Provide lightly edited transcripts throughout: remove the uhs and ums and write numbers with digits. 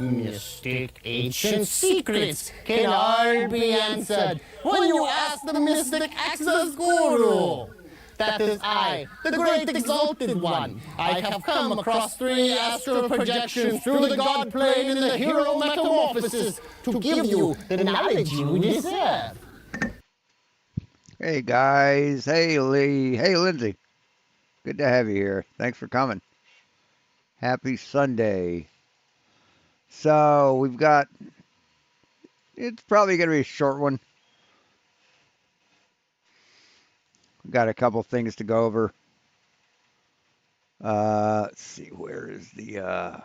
Mystic ancient secrets can all be answered when you ask the mystic access guru. That is I, the great exalted one. I have come across 3 astral projections through the god plane in the hero metamorphosis to give you the knowledge you deserve. Hey guys, hey Lee, hey Lindsay. Good to have you here. Thanks for coming. Happy Sunday. So we've got, it's probably going to be a short one. We've got a couple things to go over. Let's see, where is the,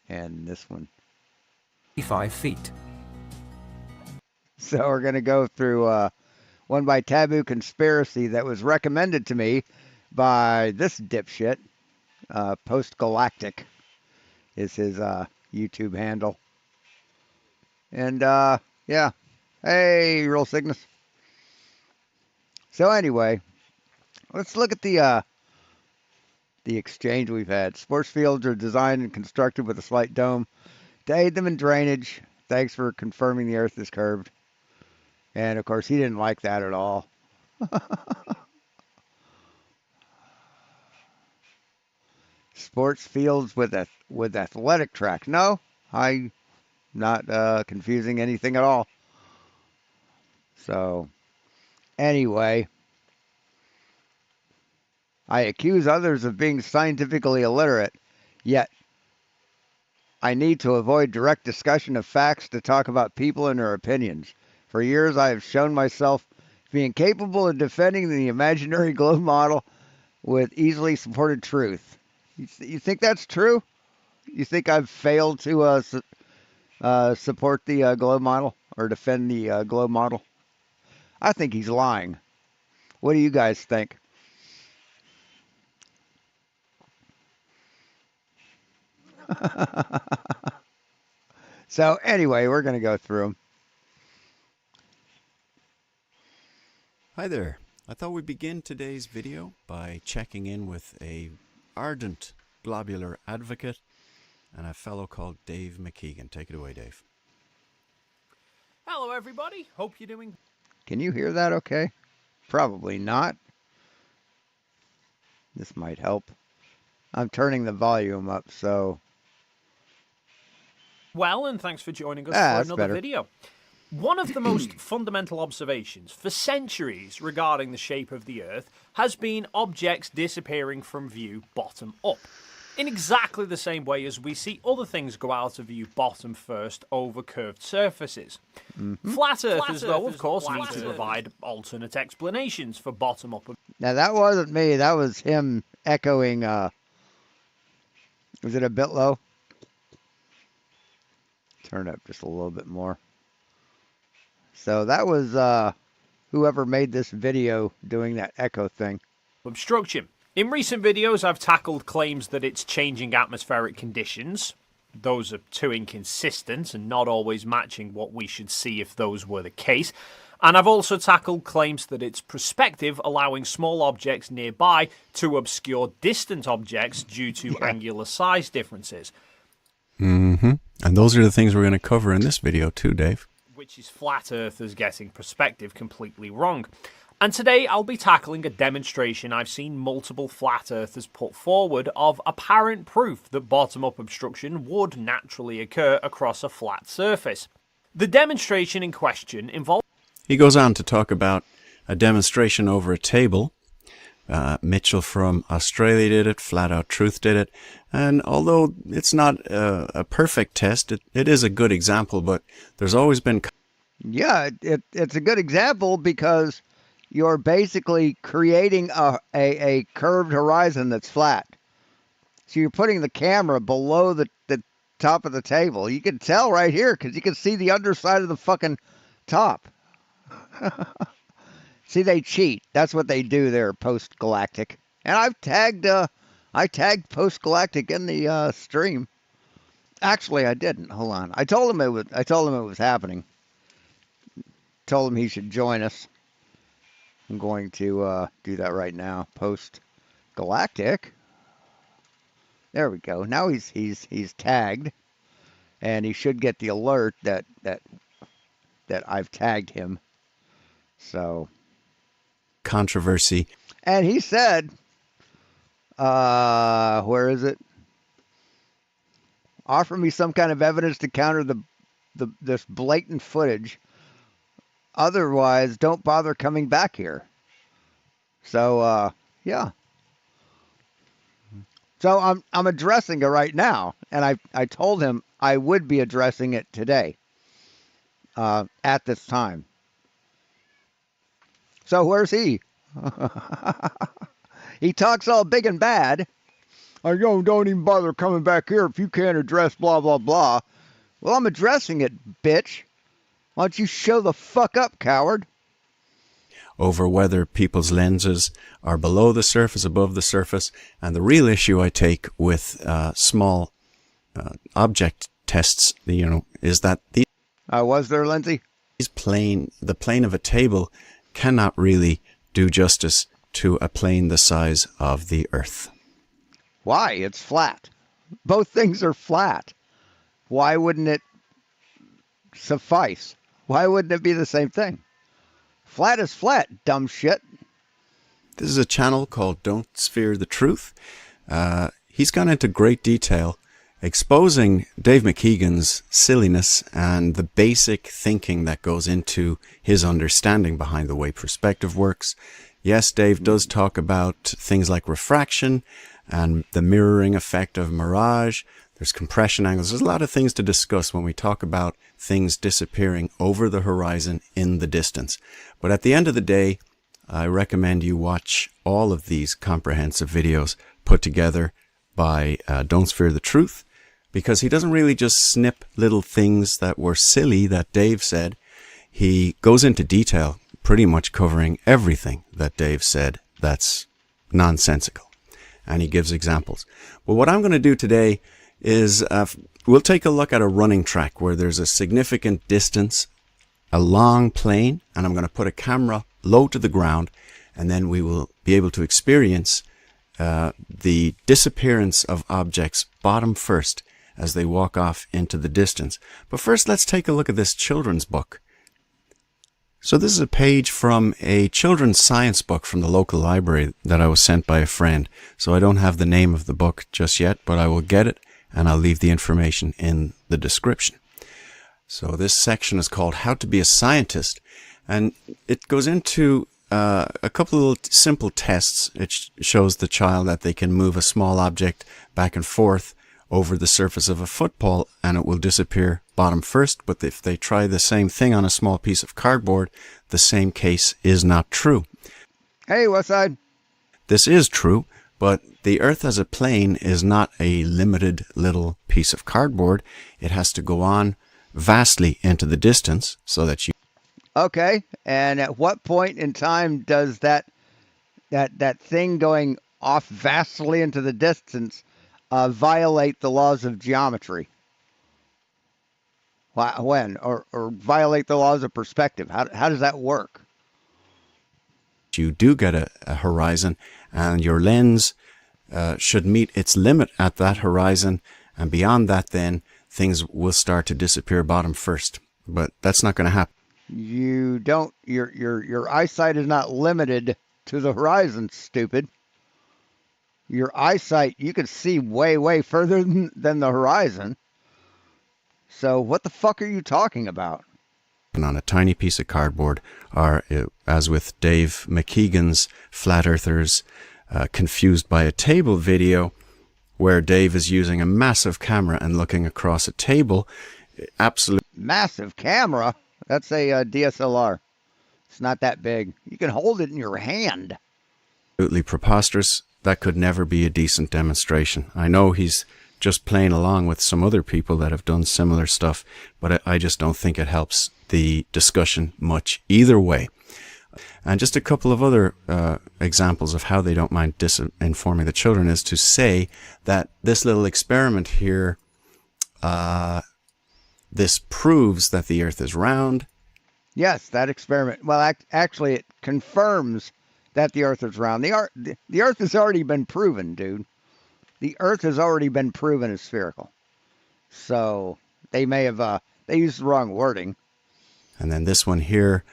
and this one. 5 feet. So we're going to go through one by Taboo Conspiracy that was recommended to me by this dipshit. Postgalactic is his YouTube handle. And yeah. Hey, Real Cygnus. So anyway, let's look at the exchange we've had. Sports fields are designed and constructed with a slight dome to aid them in drainage. Thanks for confirming the earth is curved. And of course, he didn't like that at all. Sports fields with athletic tracks. No, I'm not confusing anything at all. So, anyway, I accuse others of being scientifically illiterate, yet I need to avoid direct discussion of facts to talk about people and their opinions. For years, I have shown myself being capable of defending the imaginary globe model with easily supported truth. You think that's true? You think I've failed to support the globe model or defend the globe model? I think he's lying. What do you guys think? So anyway, we're going to go through them. Hi there. I thought we'd begin today's video by checking in with a ardent globular advocate and a fellow called Dave McKeegan. Take it away, Dave. Hello, everybody. Hope you're doing... Can you hear that okay? Probably not. This might help. I'm turning the volume up, so... well, and thanks for joining us for another better. video. One of the most fundamental observations for centuries regarding the shape of the Earth has been objects disappearing from view bottom up, in exactly the same way as we see other things go out of view bottom first over curved surfaces. Flat Earthers, though, of course, need to provide alternate explanations for bottom up. Now, that wasn't me. That was him echoing, was it a bit low? Turn it up just a little bit more. So that was whoever made this video doing that echo thing. Obstruction. In recent videos, I've tackled claims that it's changing atmospheric conditions. Those are too inconsistent and not always matching what we should see if those were the case. And I've also tackled claims that it's perspective, allowing small objects nearby to obscure distant objects due to angular size differences. And those are the things we're going to cover in this video too, Dave. Which is flat earthers getting perspective completely wrong. And today I'll be tackling a demonstration I've seen multiple flat earthers put forward of apparent proof that bottom-up obstruction would naturally occur across a flat surface. The demonstration in question involves... He goes on to talk about a demonstration over a table. Mitchell from Australia did it, Flat Out Truth did it, and although it's not a perfect test, it is a good example, but there's always been... Yeah, it's a good example because you're basically creating a curved horizon that's flat. So you're putting the camera below the top of the table. You can tell right here because you can see the underside of the fucking top. See, they cheat. That's what they do there, Postgalactic. And I tagged Postgalactic in the stream. Actually, I didn't. Hold on. I told him it was happening. Told him he should join us. I'm going to do that right now. Postgalactic. There we go. Now he's tagged, and he should get the alert that I've tagged him. So, Controversy. and he said, where is it? Offer me some kind of evidence to counter this blatant footage. Otherwise, don't bother coming back here. So, yeah. So I'm addressing it right now, and I told him I would be addressing it today, at this time. So where's he? He talks all big and bad. Oh, don't even bother coming back here if you can't address blah, blah, blah. Well, I'm addressing it, bitch. Why don't you show the fuck up, coward? Over whether people's lenses are below the surface, above the surface. And the real issue I take with small object tests, is that Was there, Lindsay? the plane of a table cannot really do justice to a plane the size of the Earth. Why? It's flat. Both things are flat. Why wouldn't it suffice? Why wouldn't it be the same thing? Flat is flat, dumb shit. This is a channel called Don't Sphere the Truth. He's gone into great detail exposing Dave McKeegan's silliness and the basic thinking that goes into his understanding behind the way perspective works. Yes, Dave does talk about things like refraction and the mirroring effect of mirage. There's compression angles. There's a lot of things to discuss when we talk about things disappearing over the horizon in the distance. But at the end of the day, I recommend you watch all of these comprehensive videos put together by Don't Sphere the Truth, because he doesn't really just snip little things that were silly that Dave said. He goes into detail, pretty much covering everything that Dave said that's nonsensical. And he gives examples. Well, what I'm going to do today is we'll take a look at a running track where there's a significant distance, a long plane, and I'm going to put a camera low to the ground, and then we will be able to experience the disappearance of objects bottom first as they walk off into the distance. But first, let's take a look at this children's book. So this is a page from a children's science book from the local library that I was sent by a friend. So I don't have the name of the book just yet, but I will get it, and I'll leave the information in the description. So this section is called How to Be a Scientist, and it goes into a couple of simple tests. It shows the child that they can move a small object back and forth over the surface of a football and it will disappear bottom first. But if they try the same thing on a small piece of cardboard, the same case is not true. Hey, Westside. This is true, but the Earth as a plane is not a limited little piece of cardboard. It has to go on vastly into the distance so that you... Okay, and at what point in time does that thing going off vastly into the distance violate the laws of geometry? When? Or violate the laws of perspective? How does that work? You do get a horizon, and your lens should meet its limit at that horizon, and beyond that then things will start to disappear bottom first. But that's not going to happen. You don't, your eyesight is not limited to the horizon, stupid. Your eyesight, you can see way further than the horizon. So what the fuck are you talking about? On a tiny piece of cardboard, or as with Dave McKeegan's Flat Earthers Confused by a Table video, where Dave is using a massive camera and looking across a table. Absolutely massive camera? That's a DSLR. It's not that big. You can hold it in your hand. Absolutely preposterous. That could never be a decent demonstration. I know he's just playing along with some other people that have done similar stuff, but I just don't think it helps the discussion much either way. And just a couple of other examples of how they don't mind informing the children is to say that this little experiment here, this proves that the Earth is round. Yes, that experiment. Well, actually, it confirms that the Earth is round. The Earth has already been proven, dude. The Earth has already been proven as spherical. So they may have they used the wrong wording. And then this one here,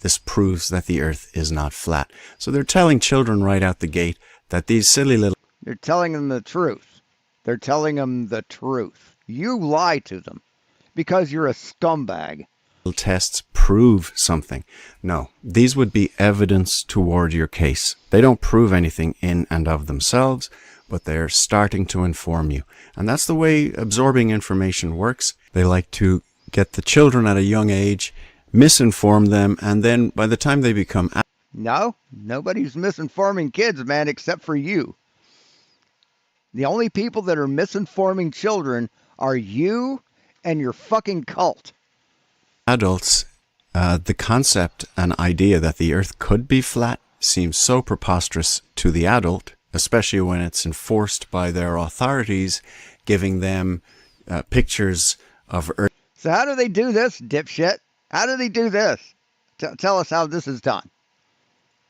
this proves that the Earth is not flat. So they're telling children right out the gate that these silly little They're telling them the truth. They're telling them the truth. You lie to them because you're a scumbag. tests prove something. No, these would be evidence toward your case. They don't prove anything in and of themselves, but they're starting to inform you. And that's the way absorbing information works. They like to get the children at a young age, misinform them, and then by the time they become No, nobody's misinforming kids, man, except for you. The only people that are misinforming children are you and your fucking cult. adults, the concept and idea that the Earth could be flat seems so preposterous to the adult, especially when it's enforced by their authorities, giving them pictures of Earth So how do they do this, dipshit? How do they do this? Tell us how this is done.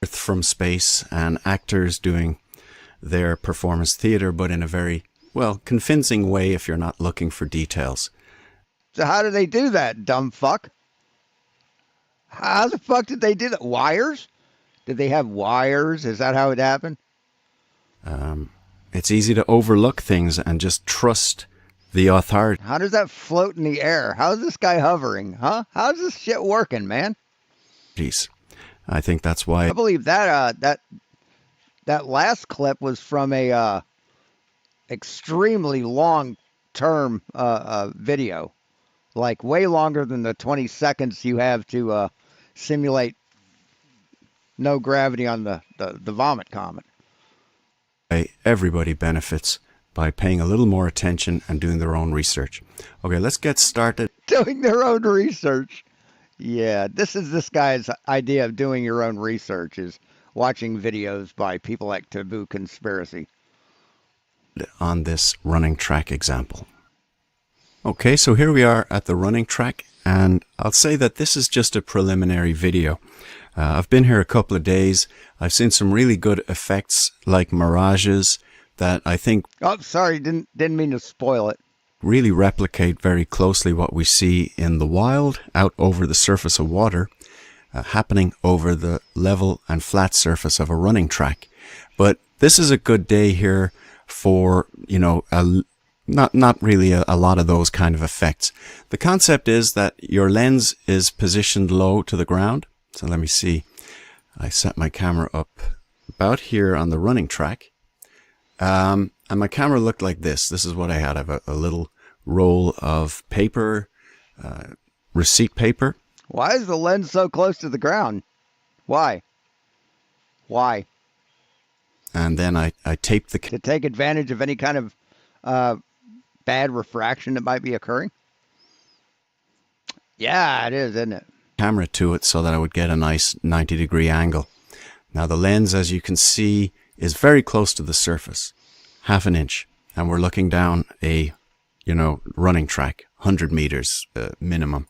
from space and actors doing their performance theater, but in a very, well, convincing way if you're not looking for details. So how do they do that, dumb fuck? How the fuck did they do that? Wires? Did they have wires? Is that how it happened? It's easy to overlook things and just trust the authorities. How does that float in the air? How's this guy hovering? Huh? How's this shit working, man? I think that's why I believe that that last clip was from a extremely long term video, like way longer than the 20 seconds you have to simulate no gravity on the vomit comet. everybody benefits by paying a little more attention and doing their own research. Okay, let's get started. Doing their own research. Yeah, this is this guy's idea of doing your own research is watching videos by people like Taboo Conspiracy. On this running track example. Okay, so here we are at the running track, and I'll say that this is just a preliminary video. I've been here a couple of days. I've seen some really good effects like mirages that I think Oh, sorry, didn't mean to spoil it. really replicate very closely what we see in the wild out over the surface of water, happening over the level and flat surface of a running track. But this is a good day here for, you know, not really a lot of those kind of effects. The concept is that your lens is positioned low to the ground. So let me see. I set my camera up about here on the running track. And my camera looked like this. This is what I had. I have a little roll of paper, receipt paper. Why is the lens so close to the ground? Why? Why? And then I taped the To take advantage of any kind of bad refraction that might be occurring? Yeah, it is, isn't it? camera to it so that I would get a nice 90-degree angle. Now the lens, as you can see, is very close to the surface, half an inch, and we're looking down a, running track, 100 meters minimum.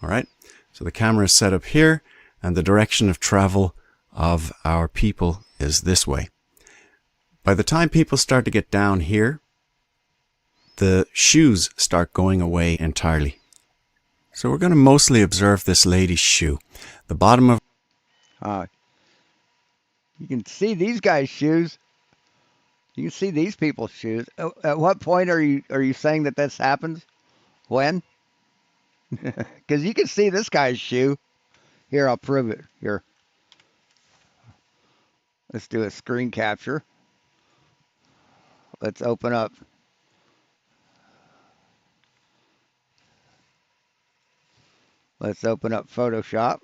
All right, so the camera is set up here, and the direction of travel of our people is this way. By the time people start to get down here, the shoes start going away entirely. So we're going to mostly observe this lady's shoe. The bottom of You can see these guys' shoes. You can see these people's shoes. At what point are you saying that this happens? When? Because you can see this guy's shoe. Here, I'll prove it. Here. Let's do a screen capture. Let's open up. Let's open up Photoshop.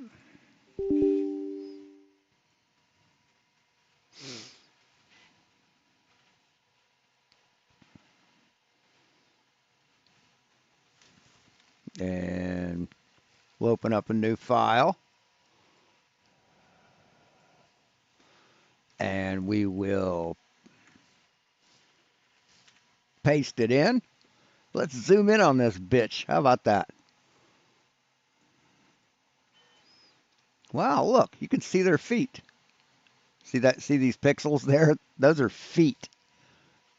And we'll open up a new file. And we will paste it in. Let's zoom in on this bitch. How about that? Wow, look, you can see their feet. See that? See these pixels there? Those are feet.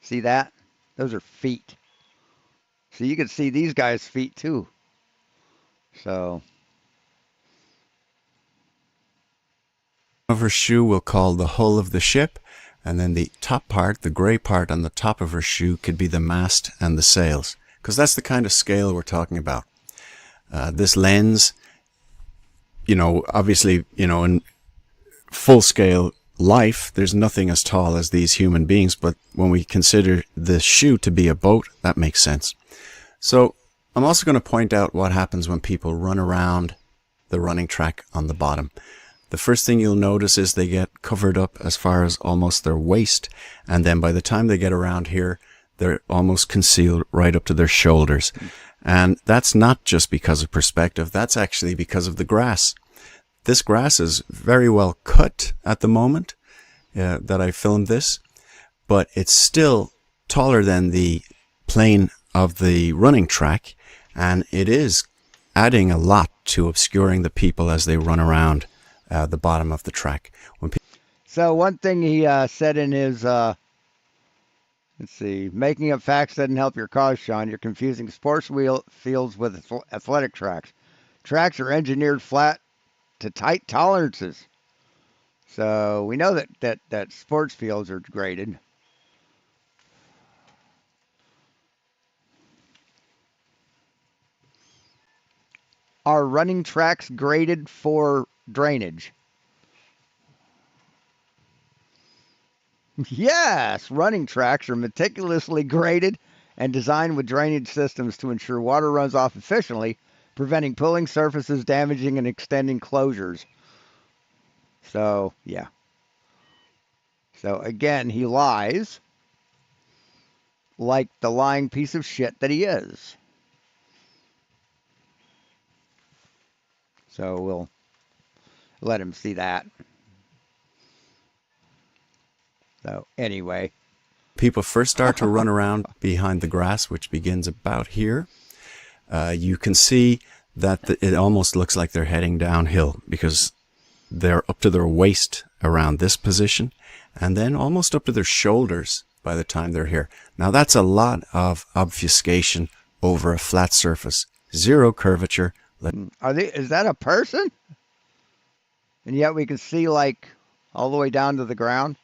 See that? Those are feet. So you can see these guys' feet too. So Of her shoe we'll call the hull of the ship, and then the top part, the gray part on the top of her shoe, could be the mast and the sails, because that's the kind of scale we're talking about. This lens, obviously, in full scale life, there's nothing as tall as these human beings, but when we consider the shoe to be a boat, that makes sense. So I'm also going to point out what happens when people run around the running track on the bottom. The first thing you'll notice is they get covered up as far as almost their waist, and then by the time they get around here, they're almost concealed right up to their shoulders. And that's not just because of perspective, that's actually because of the grass. This grass is very well cut at the moment that I filmed this, but it's still taller than the plane of the running track, and it is adding a lot to obscuring the people as they run around the bottom of the track. So one thing he said in his, let's see, making up facts doesn't help your cause, Sean. You're confusing sports fields with athletic tracks. Tracks are engineered flat to tight tolerances. So we know that sports fields are graded. Are running tracks graded for drainage? Yes, running tracks are meticulously graded and designed with drainage systems to ensure water runs off efficiently, preventing pooling surfaces, damaging and extending closures. So, yeah. So, again, he lies like the lying piece of shit that he is. So, we'll let him see that. So, anyway. People first start to run around behind the grass, which begins about here. You can see that it almost looks like they're heading downhill because they're up to their waist around this position and then almost up to their shoulders by the time they're here. Now that's a lot of obfuscation over a flat surface. Zero curvature. Is that a person? And yet we can see like all the way down to the ground.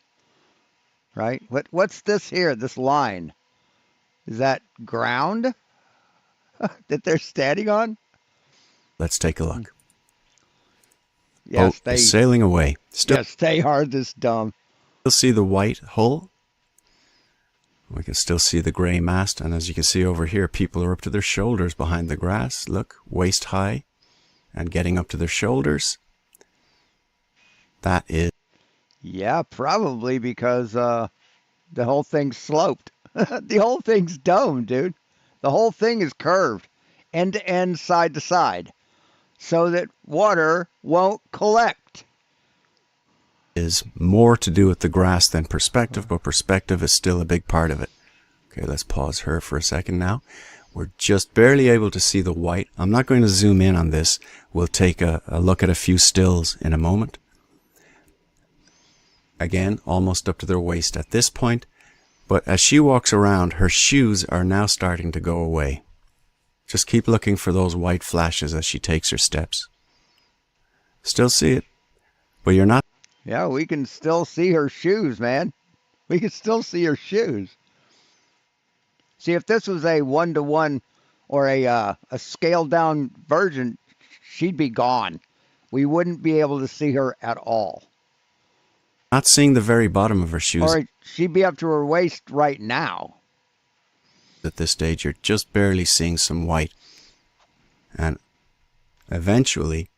Right? What's this here? This line? Is that ground that they're standing on? Let's take a look. Yes, boat is sailing away. Yes, they are this dumb. Still see the white hull. We can still see the gray mast, and as you can see over here, people are up to their shoulders behind the grass. Look, waist high and getting up to their shoulders. That is... Yeah, probably because the whole thing's sloped. The whole thing's domed, dude. The whole thing is curved, end to end, side to side, so that water won't collect. Is more to do with the grass than perspective, but perspective is still a big part of it. Okay, let's pause her for a second now. We're just barely able to see the white. I'm not going to zoom in on this. We'll take a look at a few stills in a moment. Again, almost up to their waist at this point. But as she walks around, her shoes are now starting to go away. Just keep looking for those white flashes as she takes her steps. Still see it, but you're not. Yeah, we can still see her shoes, man. We can still see her shoes. See, if this was a 1-to-1 or a scaled down version, she'd be gone. We wouldn't be able to see her at all. Not seeing the very bottom of her shoes. Or she'd be up to her waist right now. At this stage, you're just barely seeing some white. And eventually,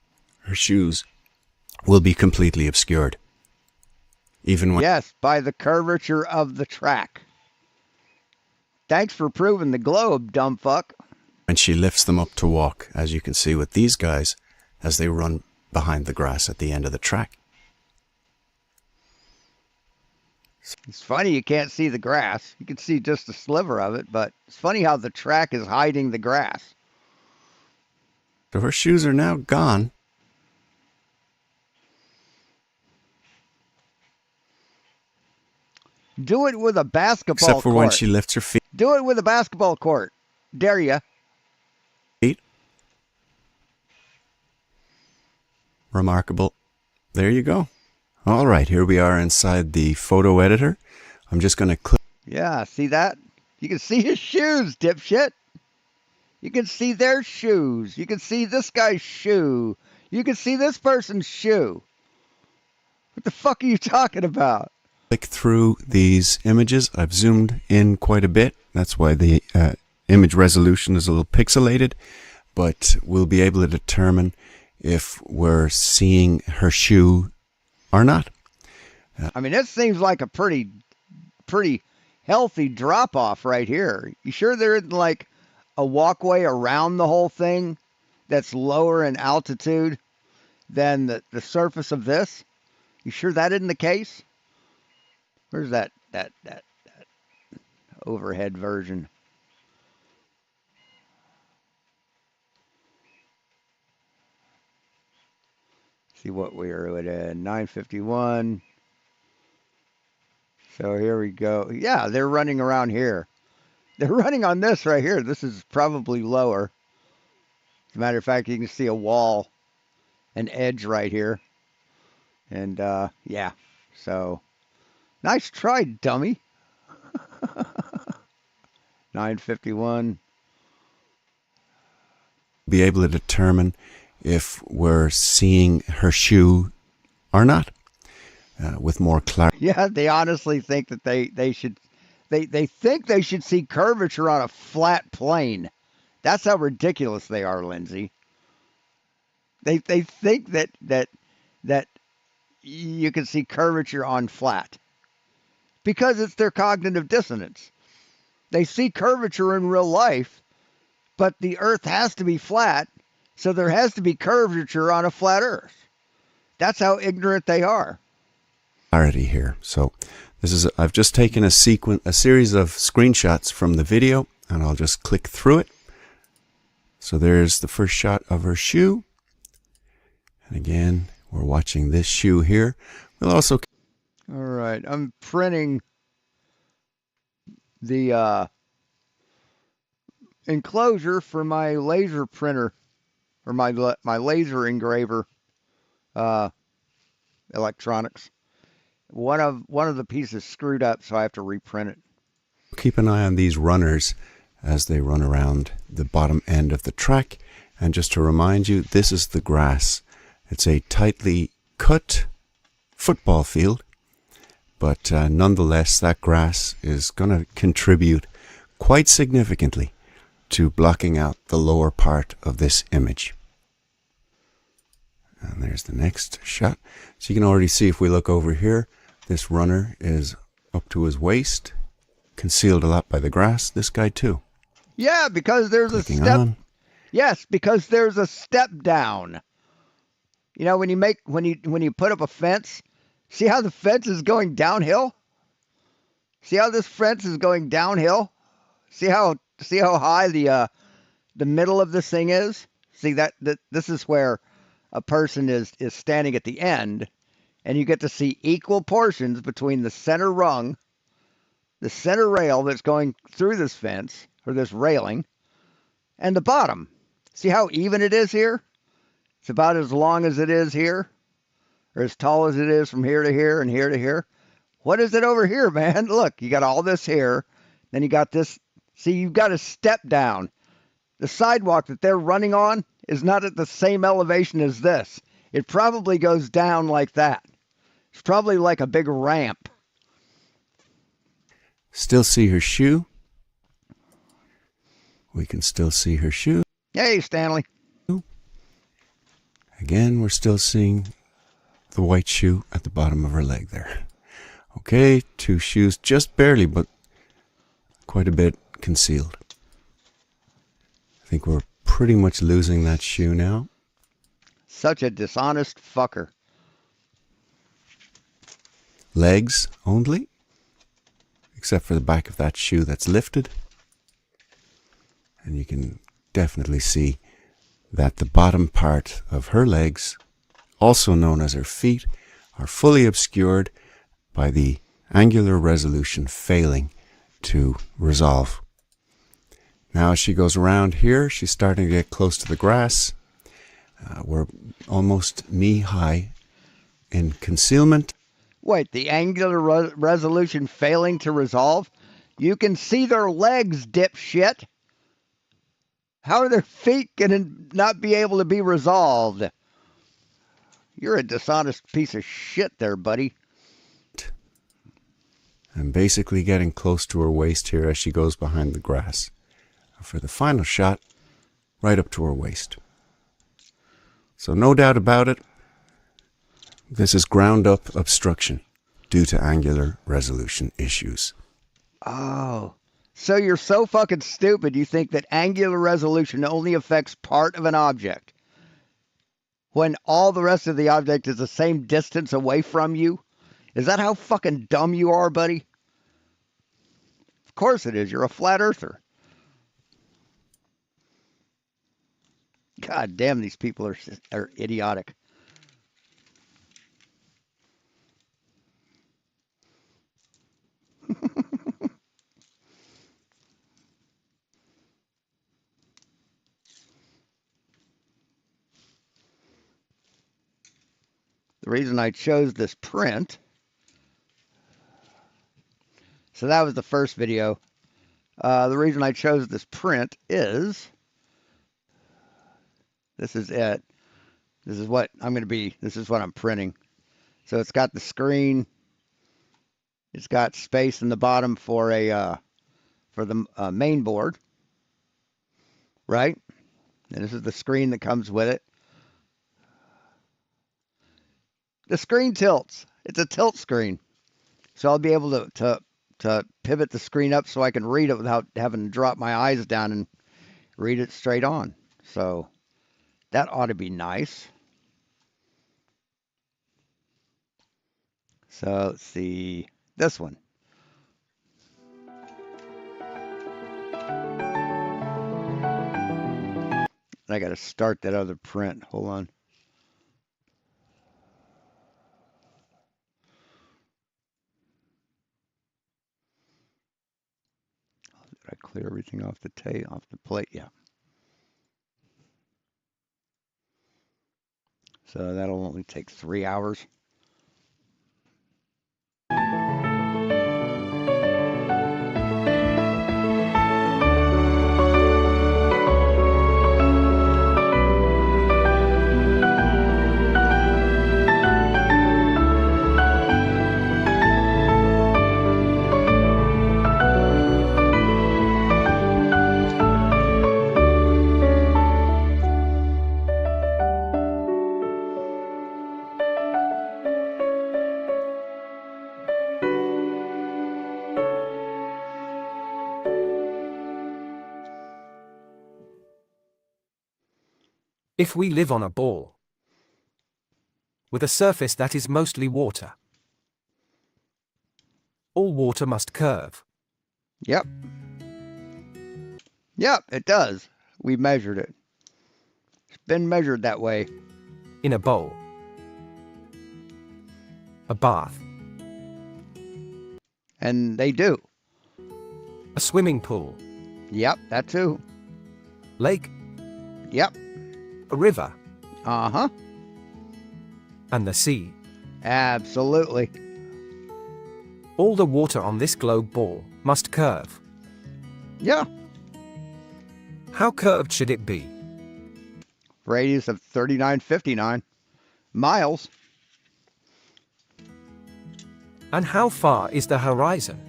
her shoes will be completely obscured. Even when... Yes, by the curvature of the track. Thanks for proving the globe, dumb fuck. When she lifts them up to walk, as you can see with these guys, as they run behind the grass at the end of the track. It's funny you can't see the grass. You can see just a sliver of it, but it's funny how the track is hiding the grass. So her shoes are now gone. Do it with a basketball except for court. when she lifts her feet. Do it with a basketball court. Dare ya? Remarkable. There you go. All right, here we are inside the photo editor. I'm just going to click. Yeah, see that? You can see his shoes, dipshit. You can see their shoes. You can see this guy's shoe. You can see this person's shoe. What the fuck are you talking about? Click through these images. I've zoomed in quite a bit. That's why the image resolution is a little pixelated, but we'll be able to determine if we're seeing her shoe or not. I mean, this seems like a pretty healthy drop off right here. You sure there isn't like a walkway around the whole thing that's lower in altitude than the surface of this? You sure that isn't the case? Where's that overhead version? See what we are at 951. So here we go. Yeah, they're running around here. They're running on this right here. This is probably lower. As a matter of fact, you can see a wall, an edge right here. And yeah, so nice try, dummy. 951. Be able to determine if we're seeing her shoe or not with more clarity. Yeah, they honestly think that they should think they should see curvature on a flat plane. That's how ridiculous they are, Lindsay. They think that you can see curvature on flat because it's their cognitive dissonance. They see curvature in real life, but the Earth has to be flat, so there has to be curvature on a flat Earth. That's how ignorant they are. Clarity here. So this is I've just taken a series of screenshots from the video, and I'll just click through it. So there's the first shot of her shoe, and again we're watching this shoe here. We'll also. All right, I'm printing the enclosure for my laser printer, or my laser engraver electronics. One of the pieces screwed up, so I have to reprint it. Keep an eye on these runners as they run around the bottom end of the track. And just to remind you, this is the grass. It's a tightly cut football field, but nonetheless, that grass is going to contribute quite significantly to blocking out the lower part of this image. And there's the next shot. So you can already see, if we look over here, this runner is up to his waist, concealed a lot by the grass. This guy too. Yeah, because there's Clicking a step. on. Yes, because there's a step down. You know, when you put up a fence, see how the fence is going downhill? See how this fence is going downhill? See how high the middle of this thing is? See that this is where a person is standing at the end, and you get to see equal portions between the center rung, the center rail that's going through this fence, or this railing, and the bottom. See how even it is here? It's about as long as it is here, or as tall as it is from here to here and here to here. What is it over here, man? Look, you got all this here, then you got this. See, you've got a step down. The sidewalk that they're running on is not at the same elevation as this. It probably goes down like that. It's probably like a big ramp. Still see her shoe. We can still see her shoe. Hey, Stanley. Again, we're still seeing the white shoe at the bottom of her leg there. Okay, two shoes, just barely, but quite a bit concealed. I think we're pretty much losing that shoe now. Such a dishonest fucker. Legs only, except for the back of that shoe that's lifted. And you can definitely see that the bottom part of her legs, also known as her feet, are fully obscured by the Angular resolution failing to resolve. Now as she goes around here, she's starting to get close to the grass. We're almost knee-high in concealment. Wait, the angular resolution failing to resolve? You can see their legs, dipshit. How are their feet going to not be able to be resolved? You're a dishonest piece of shit there, buddy. I'm basically getting close to her waist here as she goes behind the grass. For the final shot, right up to her waist. So no doubt about it, this is ground-up obstruction due to angular resolution issues. Oh, so you're so fucking stupid you think that angular resolution only affects part of an object when all the rest of the object is the same distance away from you? Is that how fucking dumb you are, buddy? Of course it is. You're a flat earther. God damn, these people are idiotic. The reason I chose this print, so that was the first video. The reason I chose this print is, this is it. This is what I'm going to be, this is what I'm printing. So it's got the screen. It's got space in the bottom for a for the main board, right? And this is the screen that comes with it. The screen tilts. It's a tilt screen, so I'll be able to pivot the screen up so I can read it without having to drop my eyes down and read it straight on. So that ought to be nice. So let's see this one. I got to start that other print. Hold on. Did I clear everything off the plate? Yeah. So that'll only take 3 hours. If we live on a ball with a surface that is mostly water, all water must curve. Yep. Yep, it does. We measured it. It's been measured that way. In a bowl, a bath, And they do. a swimming pool, Yep, that too. lake, Yep. a river, Uh-huh. and the sea. Absolutely. All the water on this globe ball must curve. Yeah. How curved should it be? Radius of 3959 miles. And how far is the horizon?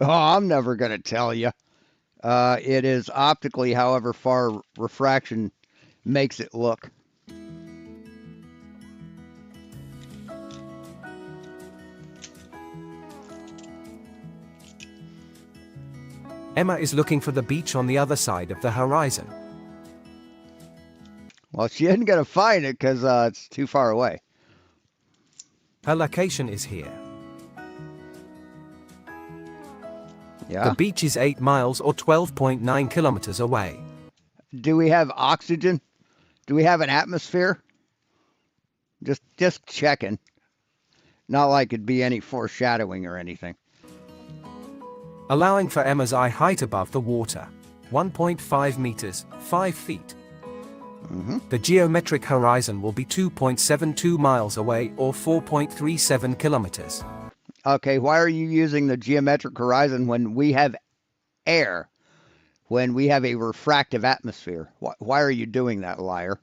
Oh, I'm never going to tell you. It is optically however far refraction makes it look. Emma is looking for the beach on the other side of the horizon. Well, she isn't going to find it because it's too far away. Her location is here. Yeah. The beach is 8 miles or 12.9 kilometers away. Do we have oxygen? Do we have an atmosphere? Just checking. Not like it'd be any foreshadowing or anything. allowing for Emma's eye height above the water, 1.5 meters, 5 feet. The geometric horizon will be 2.72 miles away or 4.37 kilometers. Okay, why are you using the geometric horizon when we have air? When we have a refractive atmosphere? Why are you doing that, liar?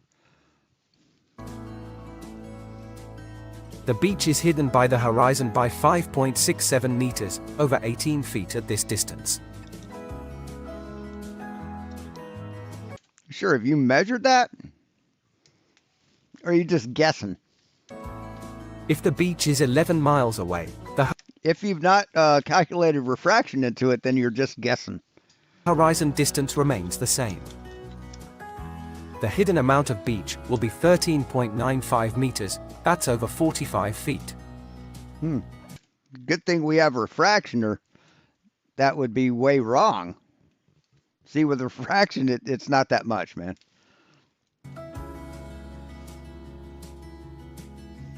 The beach is hidden by the horizon by 5.67 meters, over 18 feet at this distance. Sure, have you measured that? Or are you just guessing? If the beach is 11 miles away, the If you've not calculated refraction into it, then you're just guessing. horizon distance remains the same. The hidden amount of beach will be 13.95 meters, that's over 45 feet. Good thing we have refraction, or that would be way wrong. See, with refraction, it's not that much, man.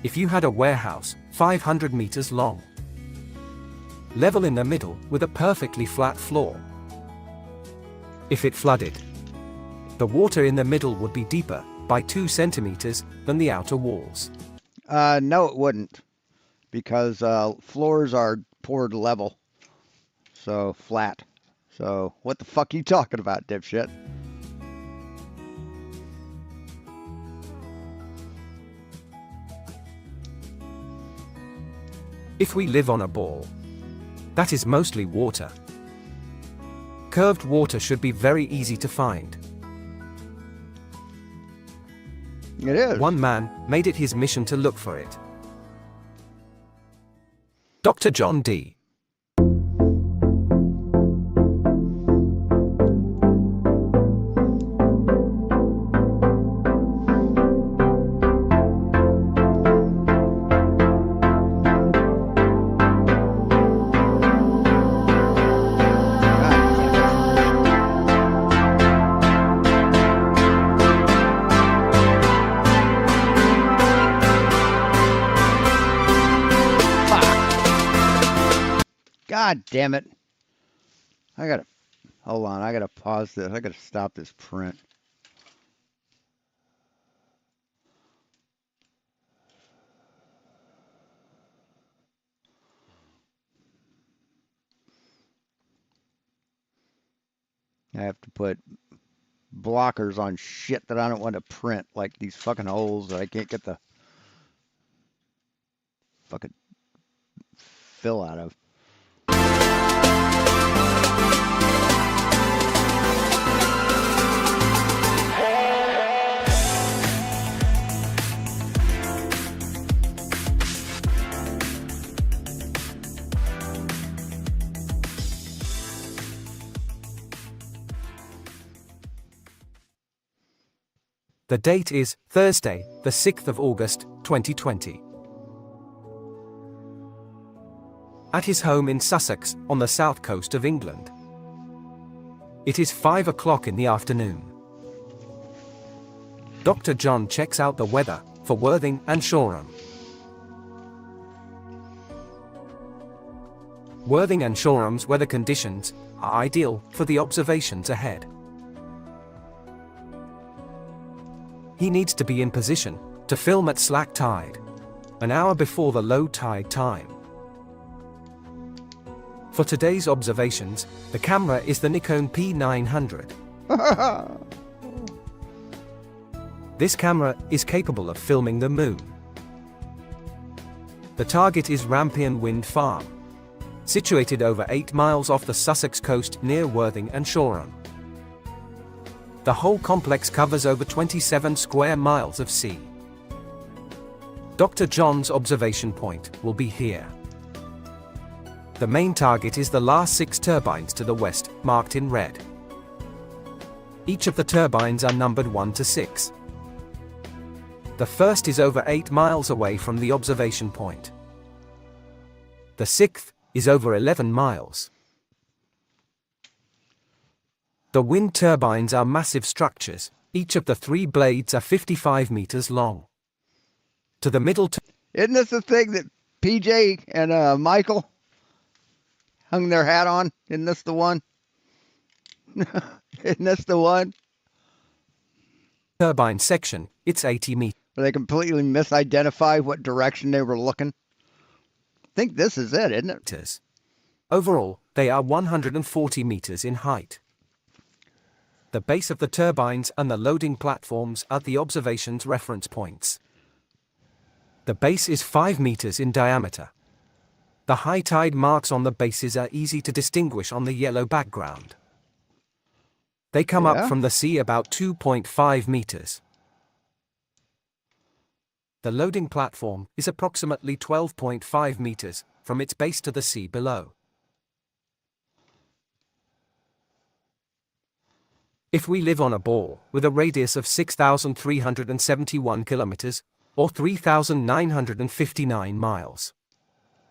If you had a warehouse, 500 meters long, level in the middle with a perfectly flat floor. If it flooded, the water in the middle would be deeper, by 2 centimeters, than the outer walls. No, it wouldn't. Because floors are poured level. So, flat. So, what the fuck are you talking about, dipshit? If we live on a ball, that is mostly water. Curved water should be very easy to find. It is. One man made it his mission to look for it. Dr. John D. God damn it. Hold on, I gotta pause this. I gotta stop this print. I have to put blockers on shit that I don't want to print, like these fucking holes that I can't get the fucking fill out of. The date is Thursday, the 6th of August, 2020. At his home in Sussex, on the south coast of England. It is 5 o'clock in the afternoon. Dr. John checks out the weather for Worthing and Shoreham. Worthing and Shoreham's weather conditions are ideal for the observations ahead. He needs to be in position to film at slack tide, an hour before the low tide time. For today's observations, the camera is the Nikon P900. This camera is capable of filming the moon. The target is Rampion Wind Farm, situated over 8 miles off the Sussex coast near Worthing and Shoreham. The whole complex covers over 27 square miles of sea. Dr. John's observation point will be here. The main target is the last 6 turbines to the west, marked in red. Each of the turbines are numbered 1 to 6. The first is over 8 miles away from the observation point. The 6th is over 11 miles. The wind turbines are massive structures. Each of the 3 blades are 55 meters long. To the middle Isn't this the thing that PJ and Michael hung their hat on? Isn't this the one? Isn't this the one? Turbine section, it's 80 meters. Where they completely misidentified what direction they were looking? I think this is it, isn't it? Overall, they are 140 meters in height. The base of the turbines and the loading platforms are the observation's reference points. The base is 5 meters in diameter. The high tide marks on the bases are easy to distinguish on the yellow background. They come up from the sea about 2.5 meters. The loading platform is approximately 12.5 meters from its base to the sea below. If we live on a ball with a radius of 6,371 kilometers, or 3,959 miles,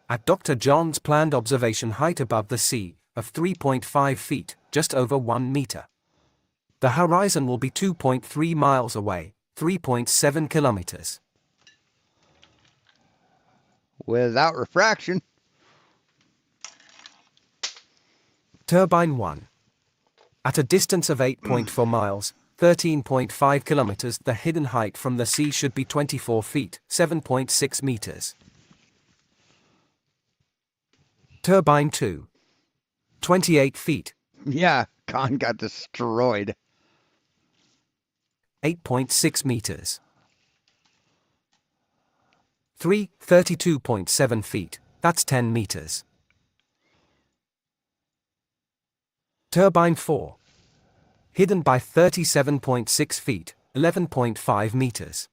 at Dr. John's planned observation height above the sea of 3.5 feet, just over 1 meter, the horizon will be 2.3 miles away, 3.7 kilometers. Without refraction. Turbine 1. At a distance of 8.4 miles, 13.5 kilometers, the hidden height from the sea should be 24 feet, 7.6 meters. Turbine 2. 28 feet. Yeah, Khan got destroyed. 8.6 meters. 3. 32.7 feet, that's 10 meters. Turbine 4. Hidden by 37.6 feet, 11.5 meters.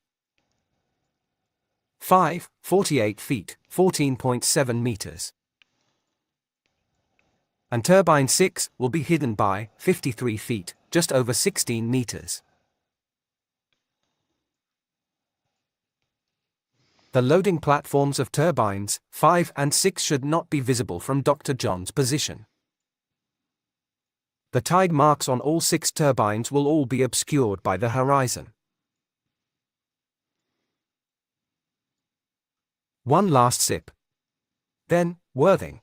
5. 48 feet, 14.7 meters. And turbine 6 will be hidden by 53 feet, just over 16 meters. The loading platforms of turbines 5 and 6 should not be visible from Dr. John's position. The tide marks on all 6 turbines will all be obscured by the horizon. One last sip. Then, Worthing.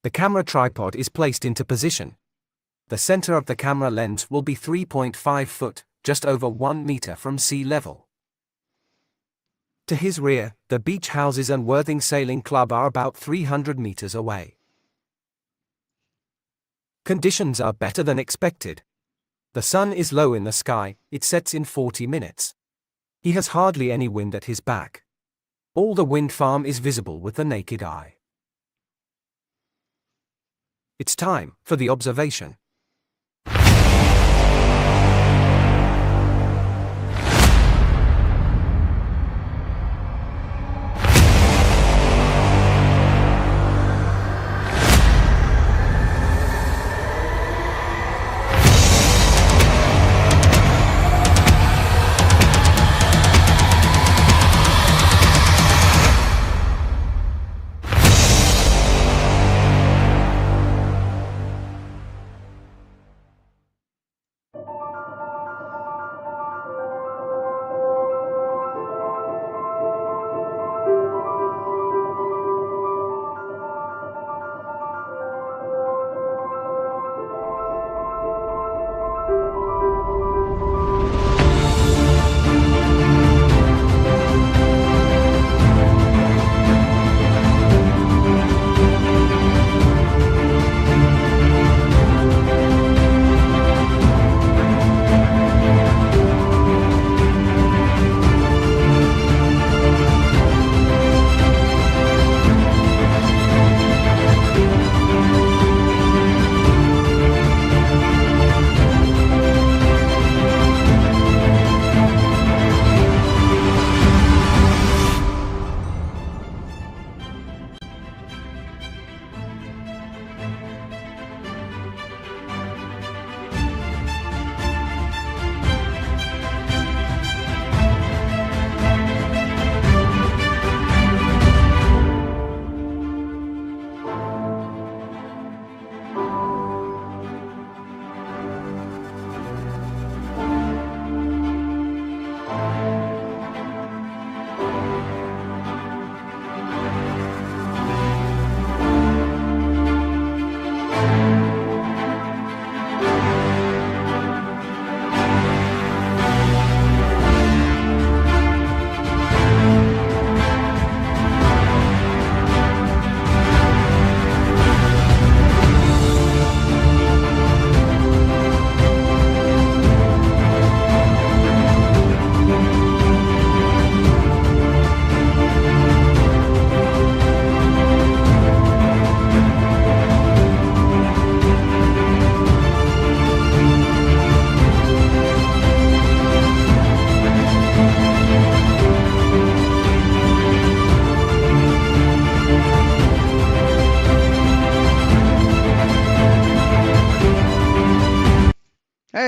The camera tripod is placed into position. The center of the camera lens will be 3.5 foot, just over 1 meter from sea level. To his rear, the beach houses and Worthing Sailing Club are about 300 meters away. Conditions are better than expected. The sun is low in the sky, it sets in 40 minutes. He has hardly any wind at his back. All the wind farm is visible with the naked eye. It's time for the observation.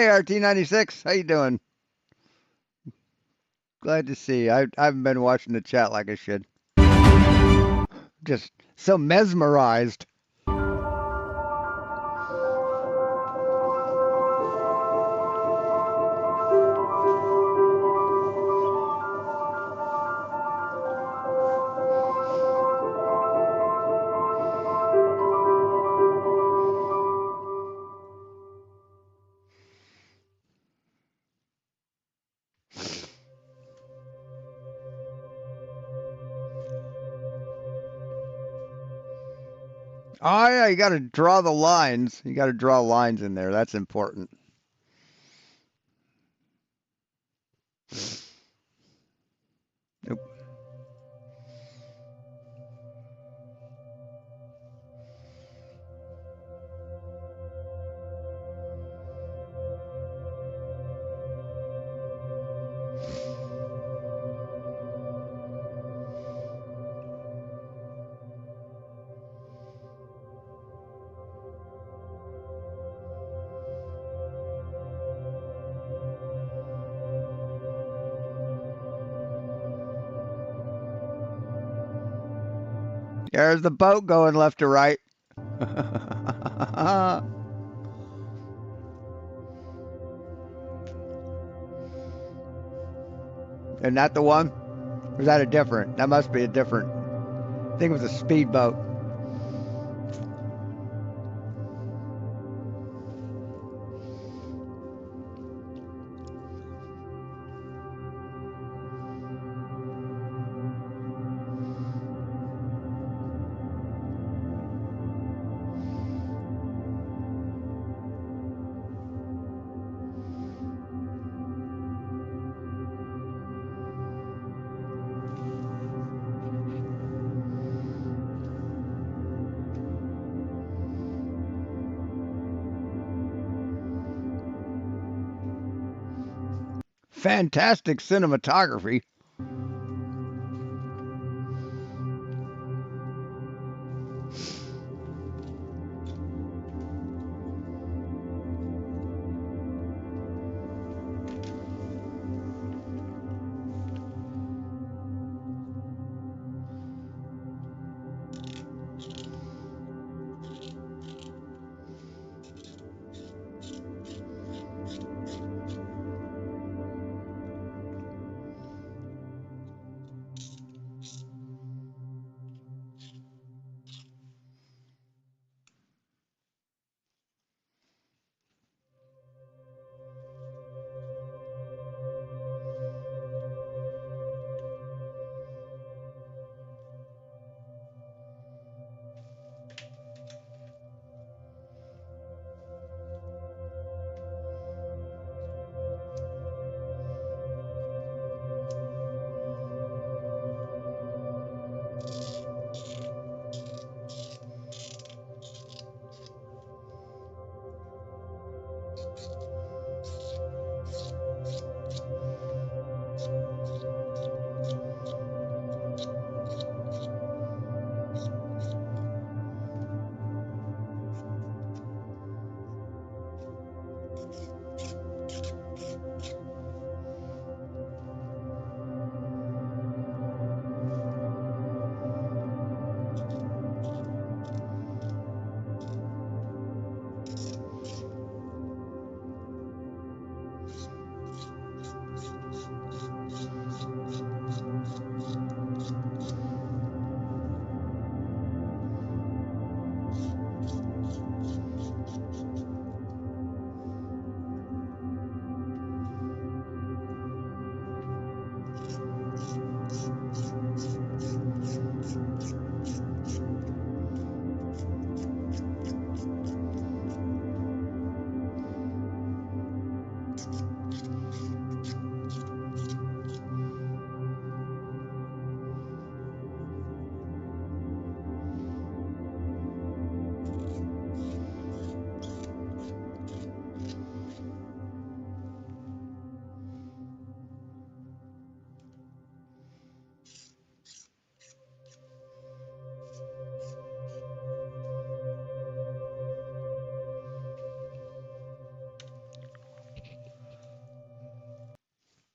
Hey, RT96, how you doing? Glad to see you. I haven't been watching the chat like I should. Just so mesmerized. Oh yeah, you got to draw the lines. You got to draw lines in there. That's important. Nope. There's the boat going left to right. And that the one? Or is that a different? That must be a different. I think it was a speedboat. Fantastic cinematography.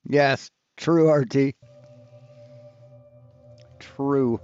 Yes, true, RT. True.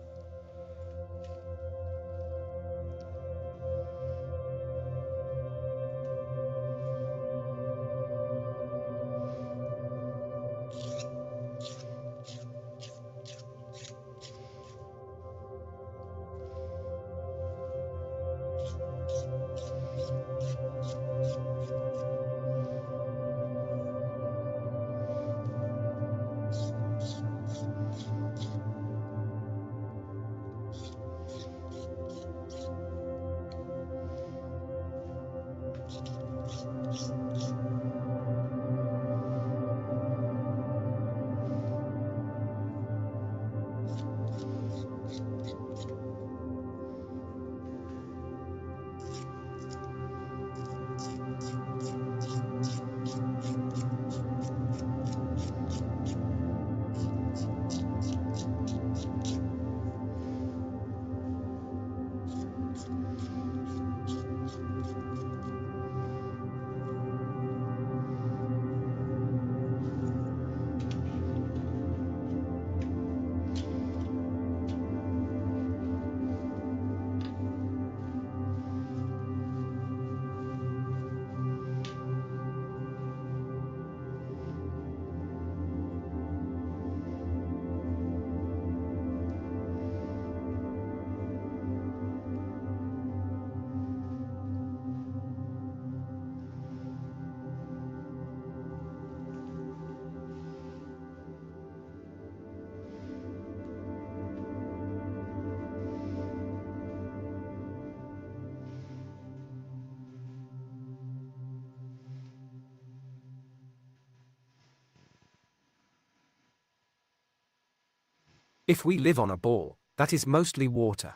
If we live on a ball, that is mostly water.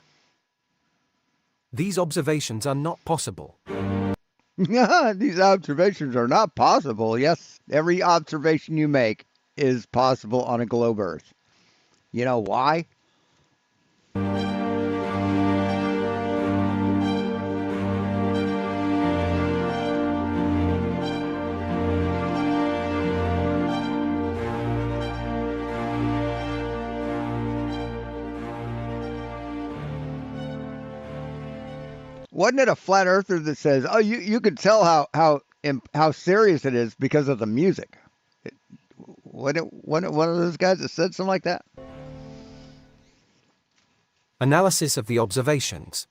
These observations are not possible. These observations are not possible. Yes, every observation you make is possible on a globe Earth. You know why? Wasn't it a flat earther that says, "Oh, you can tell how serious it is because of the music"? Wasn't it one of those guys that said something like that? Analysis of the observations.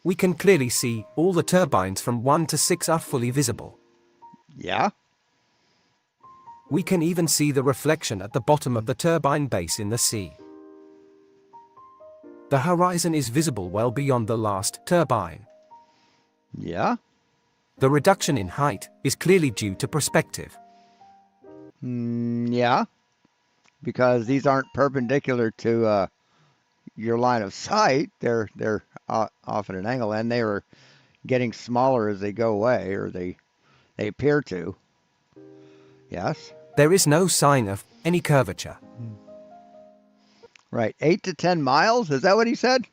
We can clearly see all the turbines from 1 to 6 are fully visible. Yeah. We can even see the reflection at the bottom of the turbine base in the sea. The horizon is visible well beyond the last turbine. Yeah. The reduction in height is clearly due to perspective. Yeah. Because these aren't perpendicular to your line of sight. They're off at an angle, and they are getting smaller as they go away, or they appear to. Yes. There is no sign of any curvature. Right. 8 to 10 miles? Is that what he said?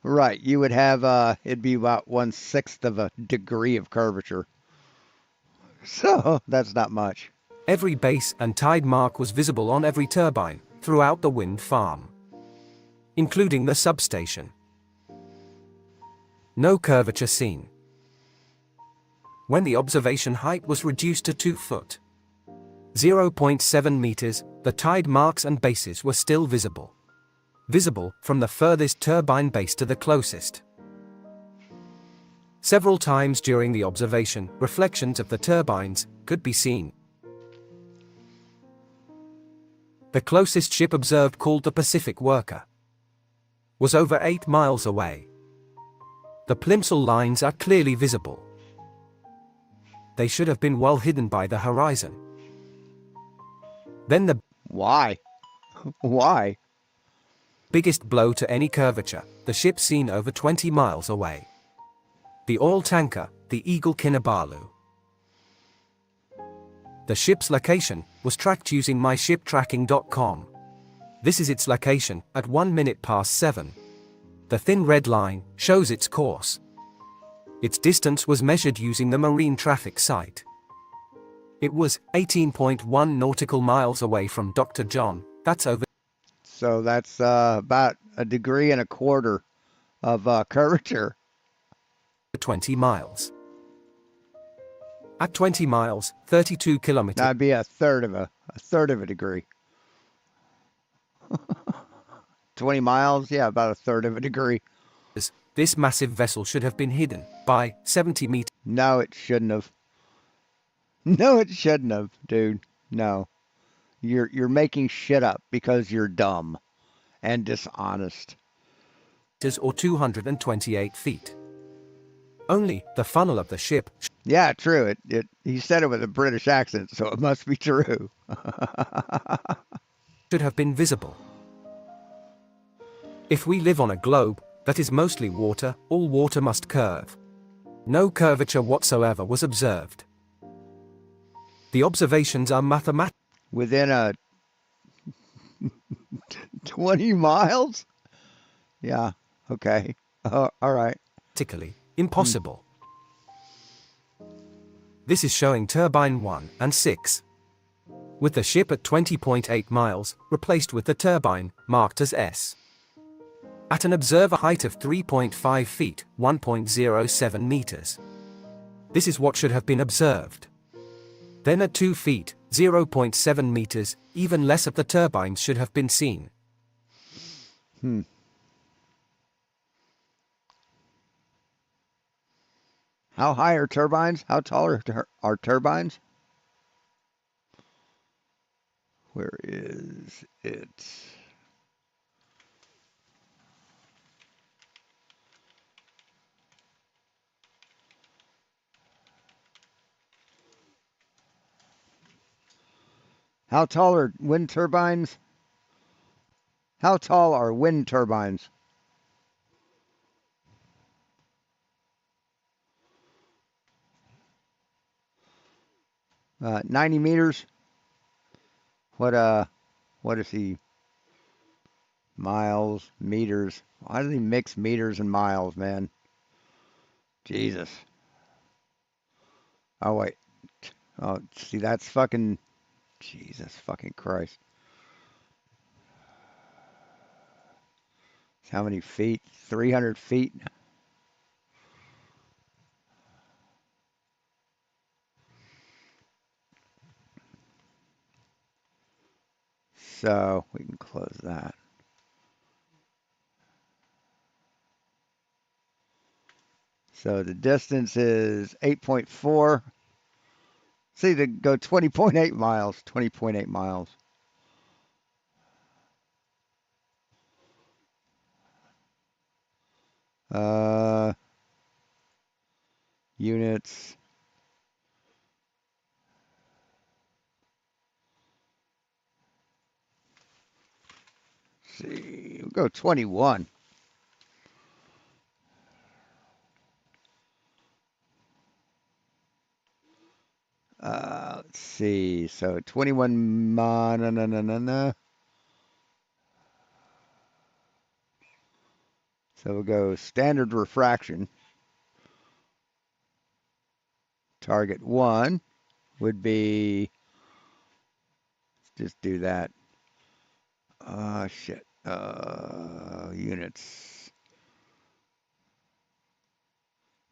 Right. You would have, it'd be about 1/6 of a degree of curvature. So that's not much. Every base and tide mark was visible on every turbine throughout the wind farm, including the substation. No curvature seen. When the observation height was reduced to 2 foot, 0.7 meters, the tide marks and bases were still visible. Visible from the furthest turbine base to the closest. Several times during the observation, reflections of the turbines could be seen. The closest ship observed, called the Pacific Worker, was over 8 miles away. The plimsoll lines are clearly visible. They should have been well hidden by the horizon. Then the Why? Why? biggest blow to any curvature, the ship seen over 20 miles away. The oil tanker, the Eagle Kinabalu. The ship's location was tracked using myshiptracking.com. This is its location at 7:01. The thin red line shows its course. Its distance was measured using the marine traffic site. It was 18.1 nautical miles away from Dr. John. That's over So that's about 1.25 degrees of curvature. 20 miles. At 20 miles, 32 kilometers, That'd be a third of a degree. 20 miles, yeah, about a third of a degree. this massive vessel should have been hidden by 70 meters. No, it shouldn't have. No, it shouldn't have, dude. No. You're making shit up because you're dumb and dishonest. Or 228 feet. Only the funnel of the ship Yeah, true. He said it with a British accent, so it must be true. should have been visible. If we live on a globe that is mostly water, all water must curve. No curvature whatsoever was observed. The observations are Within a 20 miles? Yeah, okay. All right. mathematically impossible. This is showing turbine 1 and 6. With the ship at 20.8 miles, replaced with the turbine, marked as S. At an observer height of 3.5 feet, 1.07 meters. This is what should have been observed. Then at 2 feet, 0.7 meters, even less of the turbines should have been seen. How high are turbines? How tall are turbines? Where is it? How tall are wind turbines? How tall are wind turbines? Uh, 90 meters. What is he? Miles, meters. Why does he mix meters and miles, man? Jesus. Oh wait. Oh, see, that's fucking. Jesus fucking Christ. How many feet? 300 feet. So we can close that. So the distance is 8.4. See, they go 20.8 miles. 20.8 miles. Units. See, we'll go 21. Let's see. So 21. So we'll go standard refraction. Target 1 would be. Let's just do that. Shit. Units.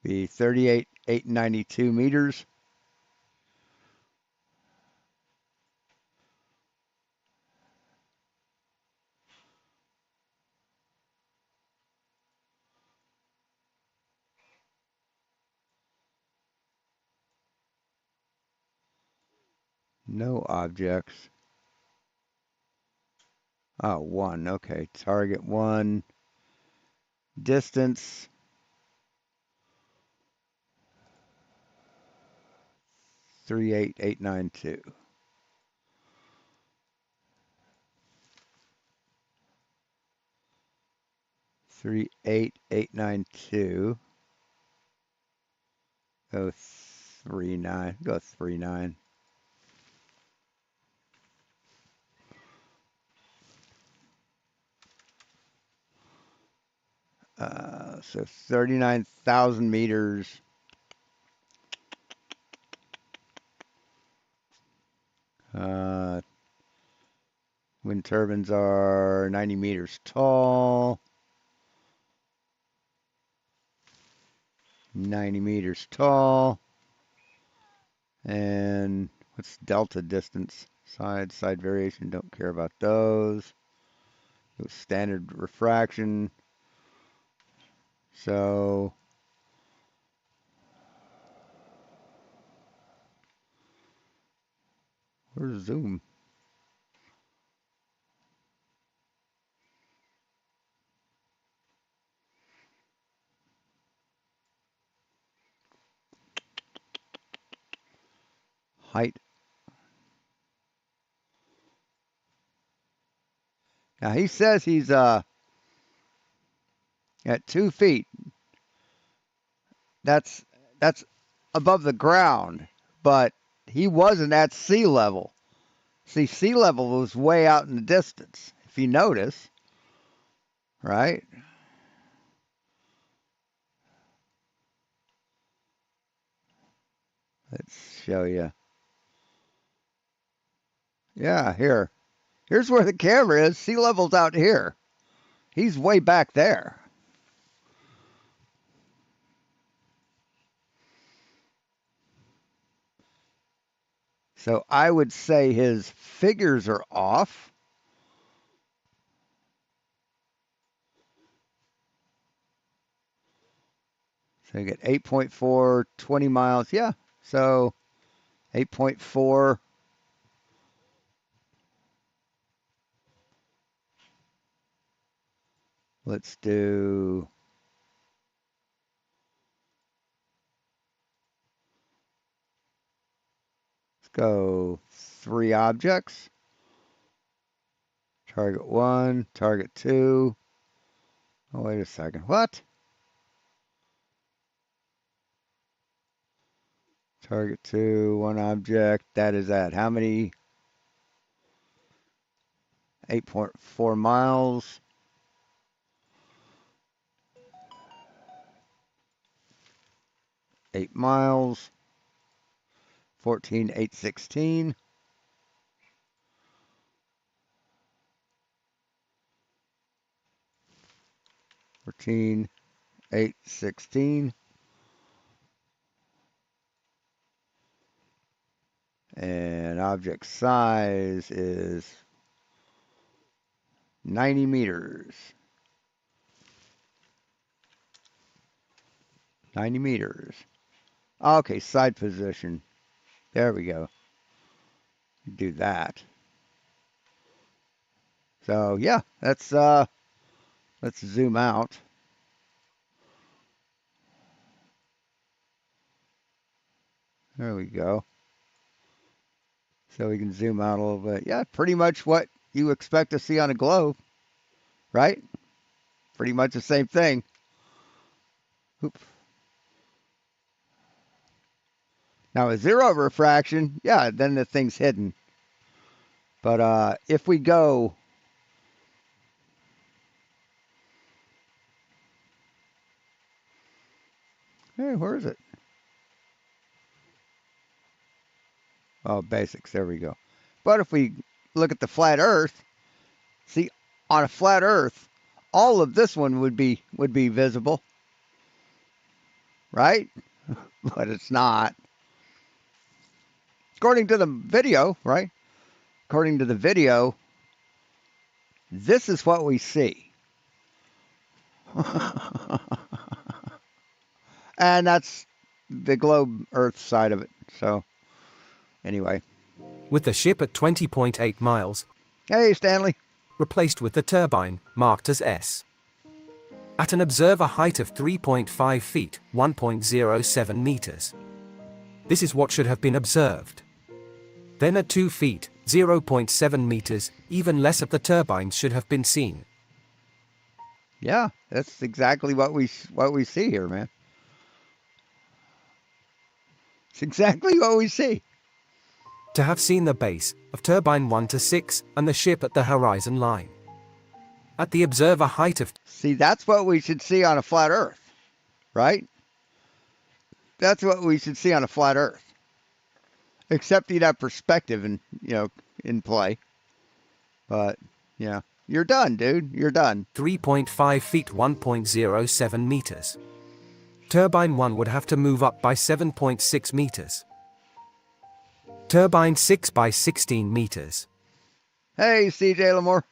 Be 38,892 meters. No objects. Oh, 1. Okay. Target 1. Distance. 38,892. 38,892. Go 39. Go 39. So 39,000 meters. and turbines are 90 meters tall. 90 meters tall. And what's delta distance? Side variation, don't care about those. It was standard refraction. So where's zoom? Height. Now he says he's at 2 feet. That's above the ground, but he wasn't at sea level. See, sea level was way out in the distance, if you notice, right? Let's show you. Yeah, here. Here's where the camera is. Sea level's out here. He's way back there. So I would say his figures are off. So you get 8.4, 20 miles. Yeah, so 8.4. Let's do... Let's go 3 objects. Target 1, target 2. Oh, wait a second. What? Target 2, 1 object. That is at how many? 8.4 miles. 8 miles. 14,816. 14,816. And object size is 90 meters. 90 meters. Okay, side position. There we go. Do that. So yeah, let's zoom out. There we go. So we can zoom out a little bit. Yeah, pretty much what you expect to see on a globe, right? Pretty much the same thing. Oop. Now with zero refraction, yeah, then the thing's hidden. But if we go hey, where is it? Oh, basics, there we go. But if we look at the flat Earth, see, on a flat Earth, all of this one would be visible, right? But it's not. According to the video, right? According to the video, this is what we see. And that's the globe Earth side of it. So, anyway. With the ship at 20.8 miles, Hey, Stanley. replaced with the turbine, marked as S. At an observer height of 3.5 feet, 1.07 meters. This is what should have been observed. Then at 2 feet, 0.7 meters, even less of the turbines should have been seen. Yeah, that's exactly what we see here, man. It's exactly what we see. To have seen the base of turbine 1 to 6 and the ship at the horizon line. At the observer height of... See, that's what we should see on a flat Earth, right? That's what we should see on a flat Earth. Except you'd have perspective in play, But, yeah. You're done, dude. You're done. 3.5 feet 1.07 meters. Turbine 1 would have to move up by 7.6 meters. Turbine 6 by 16 meters. Hey, CJ Lamore.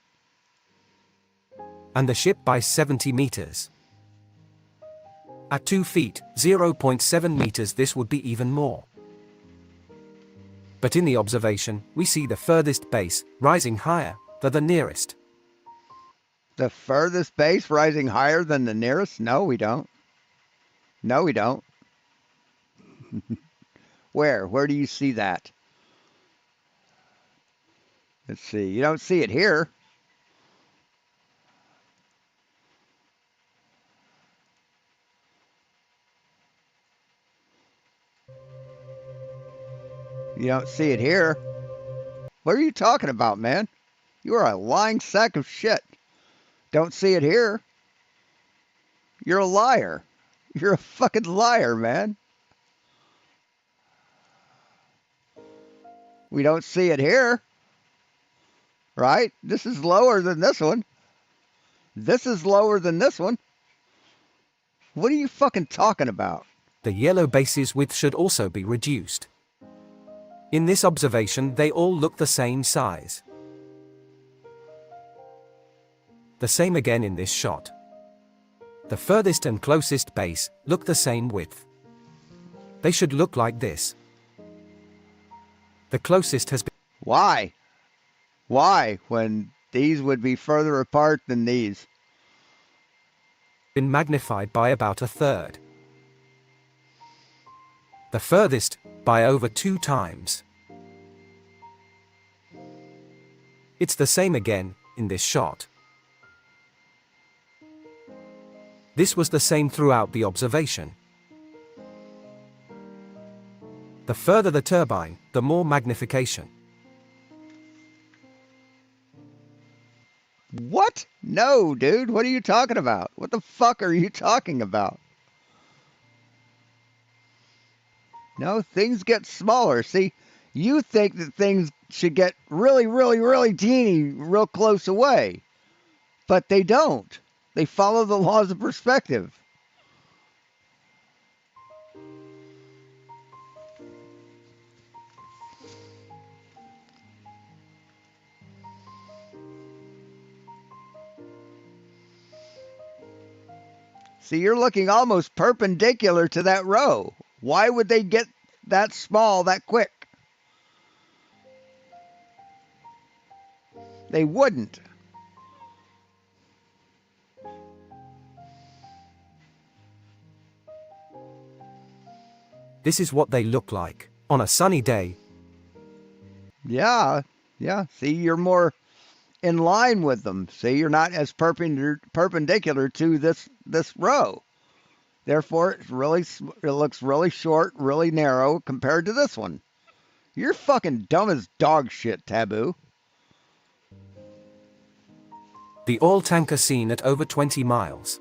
And the ship by 70 meters. At 2 feet, 0.7 meters this would be even more. But in the observation, we see the furthest base rising higher than the nearest. The furthest base rising higher than the nearest? No, we don't. No, we don't. Where? Where do you see that? Let's see. You don't see it here. You don't see it here. What are you talking about, man? You are a lying sack of shit. Don't see it here. You're a liar. You're a fucking liar, man. We don't see it here. Right? This is lower than this one. This is lower than this one. What are you fucking talking about? The yellow base's width should also be reduced. In this observation, they all look the same size. The same again in this shot. The furthest and closest base look the same width. They should look like this. The closest has Why? Why, when these would be further apart than these? been magnified by about a third. The furthest by over 2 times. It's the same again in this shot. This was the same throughout the observation. The further the turbine, the more magnification. What? No, dude. What are you talking about? What the fuck are you talking about? No, things get smaller. See, you think that things should get really, really, really teeny real close away. But they don't. They follow the laws of perspective. See, you're looking almost perpendicular to that row. Why would they get that small that quick? They wouldn't. This is what they look like on a sunny day. Yeah. See, you're more in line with them. See, you're not as perpendicular to this row. Therefore, it looks really short, really narrow compared to this one. You're fucking dumb as dog shit, Taboo. The oil tanker seen at over 20 miles.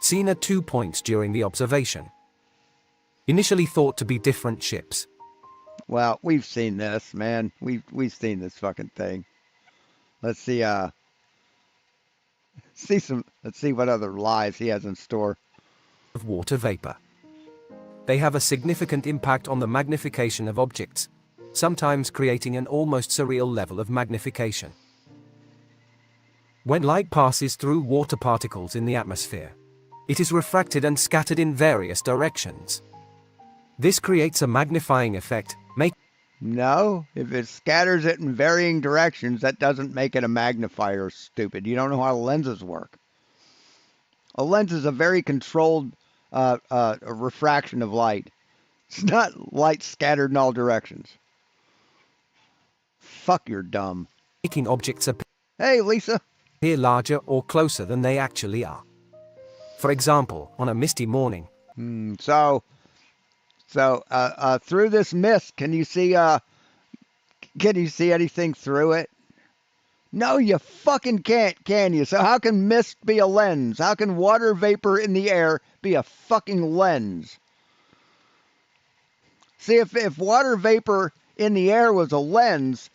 Seen at 2 points during the observation. Initially thought to be different ships. Well, we've seen this, man. We've seen this fucking thing. Let's see let's see what other lies he has in store. Of water vapor. They have a significant impact on the magnification of objects, sometimes creating an almost surreal level of magnification. When light passes through water particles in the atmosphere, it is refracted and scattered in various directions. This creates a magnifying effect, No, if it scatters it in varying directions, that doesn't make it a magnifier, stupid. You don't know how lenses work. A lens is a very controlled refraction of light. It's not light scattered in all directions. Fuck, you're dumb. making objects Hey, Lisa. appear larger or closer than they actually are. For example, on a misty morning, So through this mist, can you see anything through it? No, you fucking can't, can you? So how can mist be a lens? How can water vapor in the air be a fucking lens? See, if water vapor in the air was a lens,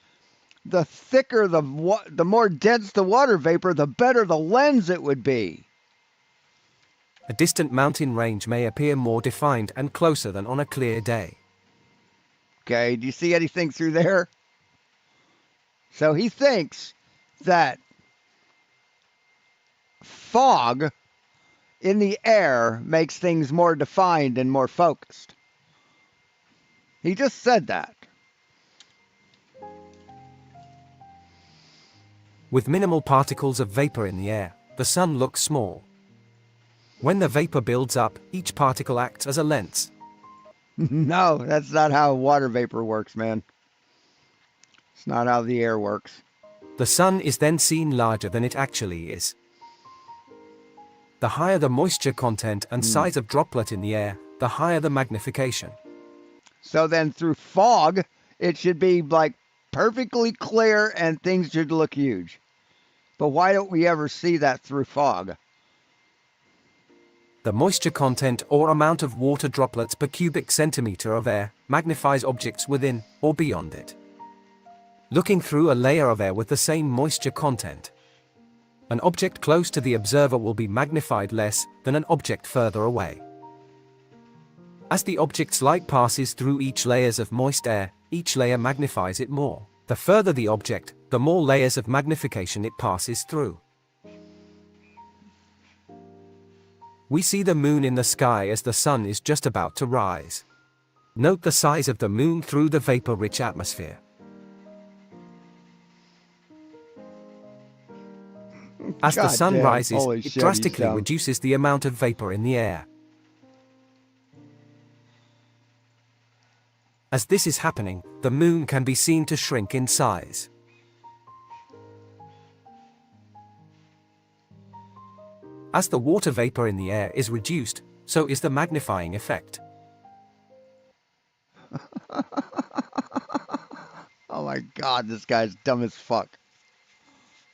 The thicker the more dense the water vapor, the better the lens it would be. A distant mountain range may appear more defined and closer than on a clear day. Okay, do you see anything through there? So he thinks that fog in the air makes things more defined and more focused. He just said that. With minimal particles of vapor in the air, the sun looks small. When the vapor builds up, each particle acts as a lens. No, that's not how water vapor works, man. It's not how the air works. The sun is then seen larger than it actually is. The higher the moisture content and size of droplet in the air, the higher the magnification. So then through fog, it should be like perfectly clear and things should look huge. But why don't we ever see that through fog? The moisture content or amount of water droplets per cubic centimeter of air magnifies objects within or beyond it. Looking through a layer of air with the same moisture content, an object close to the observer will be magnified less than an object further away. As the object's light passes through each layers of moist air, each layer magnifies it more. The further the object, the more layers of magnification it passes through. We see the moon in the sky as the sun is just about to rise. Note the size of the moon through the vapor-rich atmosphere. As the sun Goddamn, rises, holy it shit, he's drastically dumb. reduces the amount of vapor in the air. As this is happening, the moon can be seen to shrink in size. As the water vapor in the air is reduced, so is the magnifying effect. Oh my God, this guy's dumb as fuck.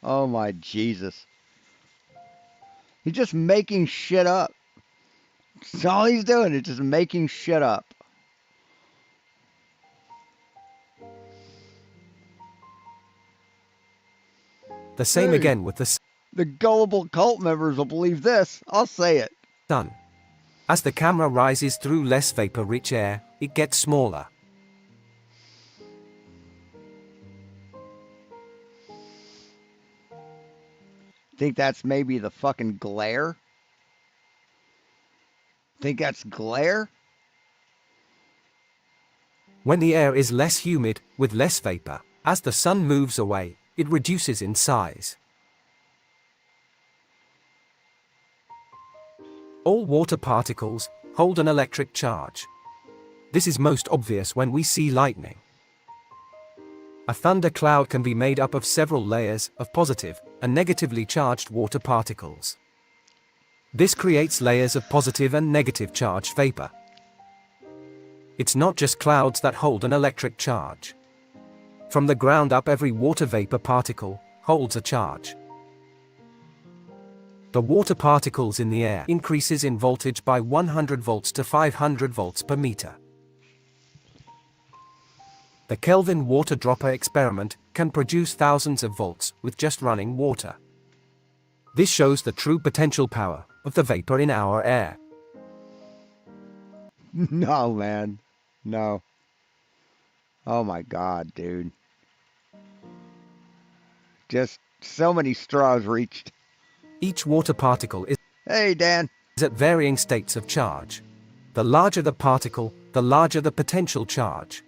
Oh my Jesus. He's just making shit up. That's all he's doing is just making shit up. The same Hey. again with the The gullible cult members will believe this. I'll say it. sun. As the camera rises through less vapor-rich air, it gets smaller. Think that's maybe the fucking glare? Think that's glare? When the air is less humid, with less vapor, as the sun moves away, it reduces in size. All water particles hold an electric charge. This is most obvious when we see lightning. A thunder cloud can be made up of several layers of positive and negatively charged water particles. This creates layers of positive and negative charged vapor. It's not just clouds that hold an electric charge. From the ground up, every water vapor particle holds a charge. The water particles in the air increases in voltage by 100 volts to 500 volts per meter. The Kelvin water dropper experiment can produce thousands of volts with just running water. This shows the true potential power of the vapor in our air. No, man. No. Oh my God, dude. Just so many straws reached. Each water particle is Hey, Dan. at varying states of charge. The larger the particle, the larger the potential charge.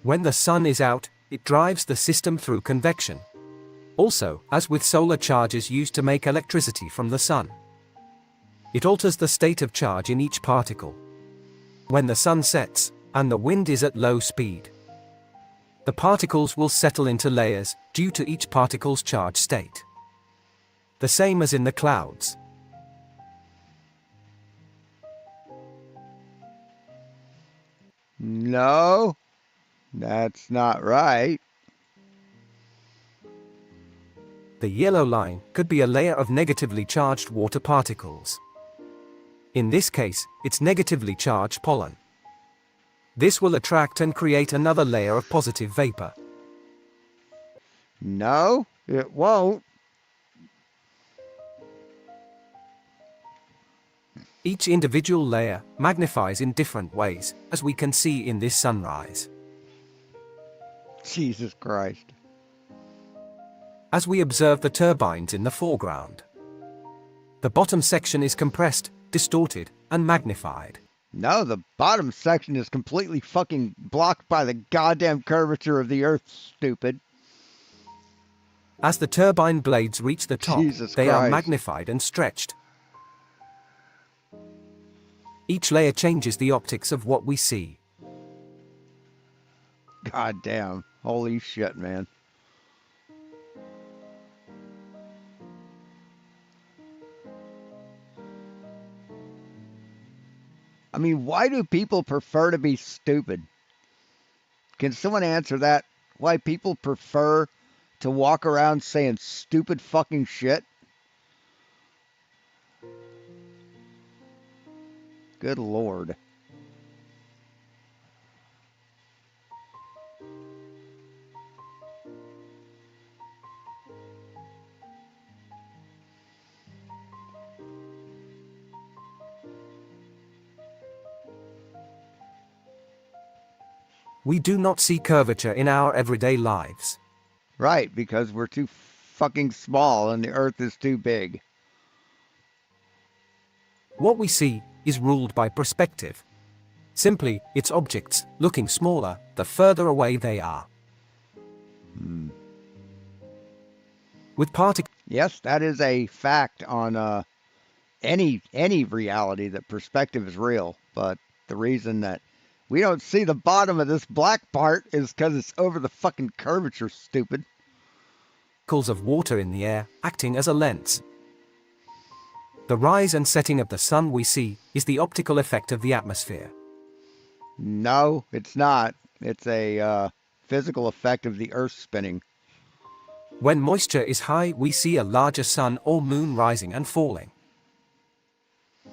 When the sun is out, it drives the system through convection. Also, as with solar charges used to make electricity from the sun, it alters the state of charge in each particle. When the sun sets, and the wind is at low speed, the particles will settle into layers due to each particle's charge state. The same as in the clouds. No, that's not right. The yellow line could be a layer of negatively charged water particles. In this case, it's negatively charged pollen. This will attract and create another layer of positive vapor. No, it won't. Each individual layer magnifies in different ways, as we can see in this sunrise. Jesus Christ. As we observe the turbines in the foreground, the bottom section is compressed, distorted, and magnified. No, the bottom section is completely fucking blocked by the goddamn curvature of the Earth, stupid. As the turbine blades reach the top, Jesus they are Christ. magnified and stretched. Each layer changes the optics of what we see. God damn. Holy shit, man. I mean, why do people prefer to be stupid? Can someone answer that? Why people prefer to walk around saying stupid fucking shit? Good Lord. We do not see curvature in our everyday lives. Right, because we're too fucking small and the Earth is too big. What we see is ruled by perspective. Simply, it's objects looking smaller the further away they are. With particles, Yes, that is a fact on any reality, that perspective is real. But the reason that we don't see the bottom of this black part is because it's over the fucking curvature, stupid. of water in the air acting as a lens. The rise and setting of the sun we see is the optical effect of the atmosphere. No, it's not. It's a physical effect of the Earth spinning. When moisture is high, we see a larger sun or moon rising and falling.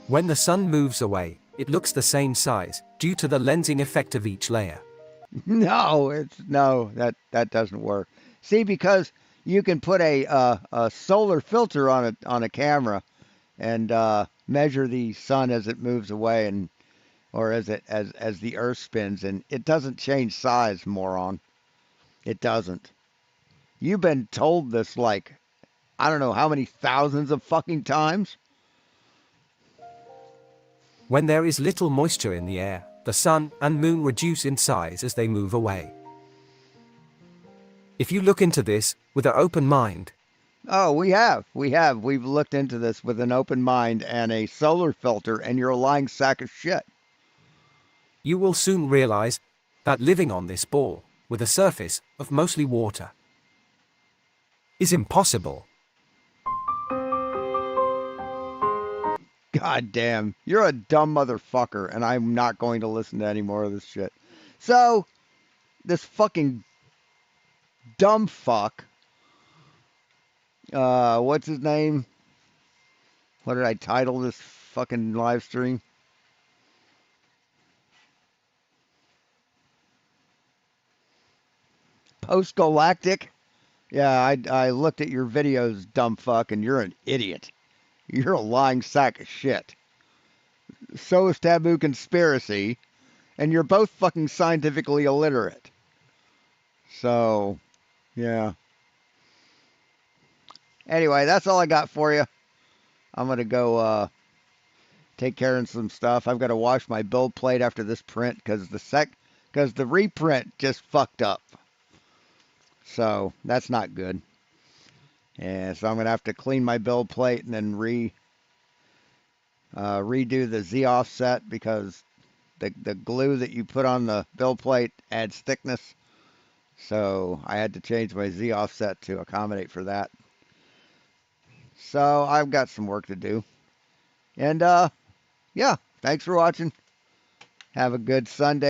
When the sun moves away, it looks the same size due to the lensing effect of each layer. No, that doesn't work. See, because you can put a solar filter on a camera and measure the sun as it moves away, and or as the Earth spins, and it doesn't change size, moron. It doesn't. You've been told this like I don't know how many thousands of fucking times. When there is little moisture in the air, the sun and moon reduce in size as they move away. If you look into this with an open mind, Oh, we've looked into this with an open mind and a solar filter, and you're a lying sack of shit. you will soon realize that living on this ball, with a surface of mostly water, is impossible. God damn, you're a dumb motherfucker, and I'm not going to listen to any more of this shit. So, this fucking dumb fuck, what's his name? What did I title this fucking live stream? Postgalactic? Yeah, I looked at your videos, dumb fuck, and you're an idiot. You're a lying sack of shit. So is Taboo Conspiracy, and you're both fucking scientifically illiterate. So, yeah. Anyway, that's all I got for you. I'm going to go take care of some stuff. I've got to wash my build plate after this print because the reprint just fucked up. So, that's not good. And so I'm going to have to clean my build plate and then redo the Z offset because the glue that you put on the build plate adds thickness. So I had to change my Z offset to accommodate for that. So I've got some work to do. And yeah, thanks for watching. Have a good Sunday.